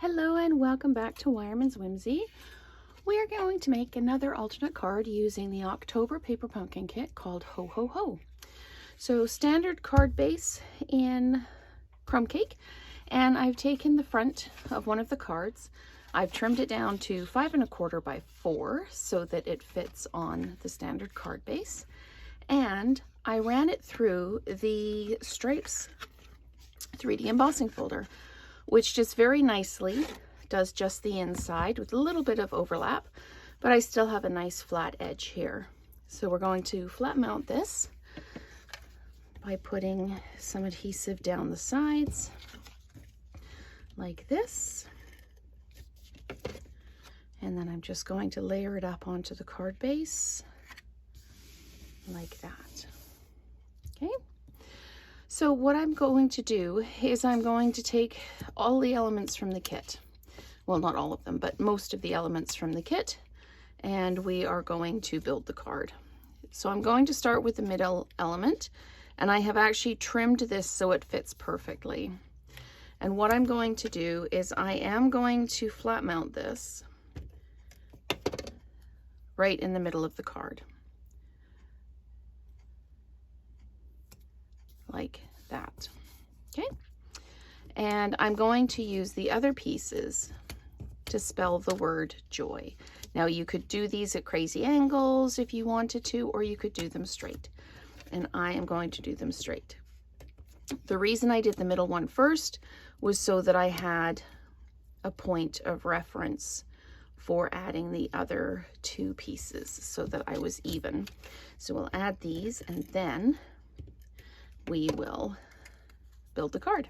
Hello and welcome back to Wireman's Whimsy. We are going to make another alternate card using the October paper pumpkin kit called Ho Ho Ho. So standard card base in crumb cake, and I've taken the front of one of the cards. I've trimmed it down to 5 1/4 by 4 so that it fits on the standard card base. And I ran it through the Stripes 3D embossing folder, which just very nicely does just the inside with a little bit of overlap, but I still have a nice flat edge here. So we're going to flat mount this by putting some adhesive down the sides like this. And then I'm just going to layer it up onto the card base like that. Okay. So what I'm going to do is I'm going to take all the elements from the kit. Well, not all of them, but most of the elements from the kit, and we are going to build the card. So I'm going to start with the middle element, and I have actually trimmed this so it fits perfectly. And what I'm going to do is I am going to flat mount this right in the middle of the card. Like that. Okay, and I'm going to use the other pieces to spell the word joy. Now you could do these at crazy angles if you wanted to, or you could do them straight, and I am going to do them straight. The reason I did the middle one first was so that I had a point of reference for adding the other two pieces so that I was even. So we'll add these and then we will build the card.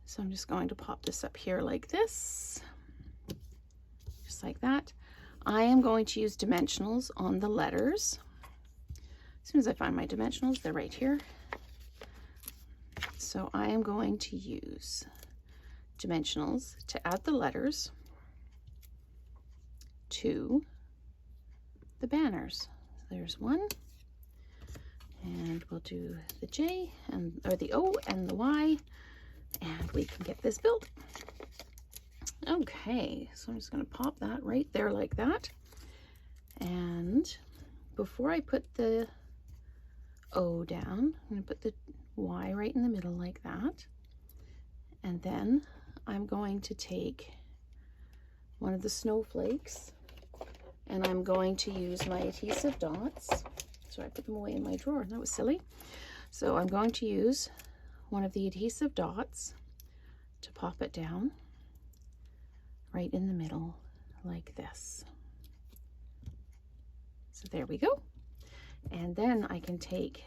So I'm just going to pop this up here like this, just like that. I am going to use dimensionals on the letters. As soon as I find my dimensionals, they're right here. So I am going to use dimensionals to add the letters to the banners. There's one. And we'll do the J or the O and the Y, and we can get this built. Okay, so I'm just going to pop that right there like that. And before I put the O down, I'm going to put the Y right in the middle like that. And then I'm going to take one of the snowflakes, and I'm going to use my adhesive dots. So I put them away in my drawer. That was silly. So I'm going to use one of the adhesive dots to pop it down right in the middle like this. So there we go. And then I can take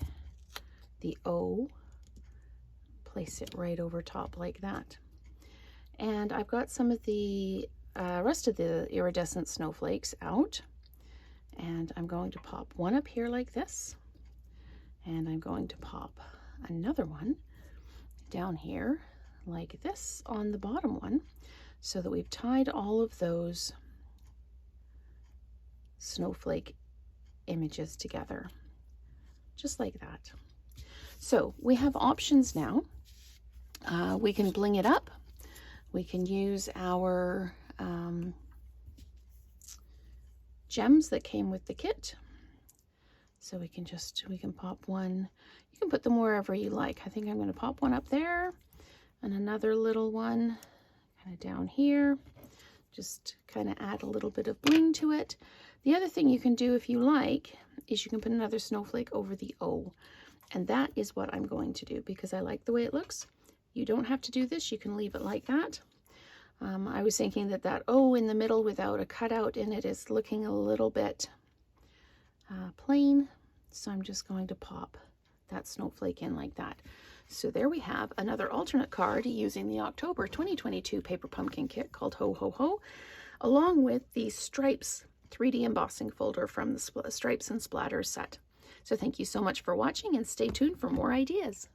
the O, place it right over top like that. And I've got some of the rest of the iridescent snowflakes out. And I'm going to pop one up here like this, and I'm going to pop another one down here like this on the bottom one, so that we've tied all of those snowflake images together, just like that. So we have options now. We can bling it up. We can use our gems that came with the kit. So we can pop one. You can put them wherever you like. I think I'm going to pop one up there and another little one kind of down here. Just kind of add a little bit of bling to it. The other thing you can do if you like is you can put another snowflake over the O. And that is what I'm going to do because I like the way it looks. You don't have to do this. You can leave it like that. I was thinking that O in the middle without a cutout in it is looking a little bit plain. So I'm just going to pop that snowflake in like that. So there we have another alternate card using the October 2022 paper pumpkin kit called Ho Ho Ho, along with the Stripes 3D embossing folder from the Stripes and Splatters set. So thank you so much for watching, and stay tuned for more ideas.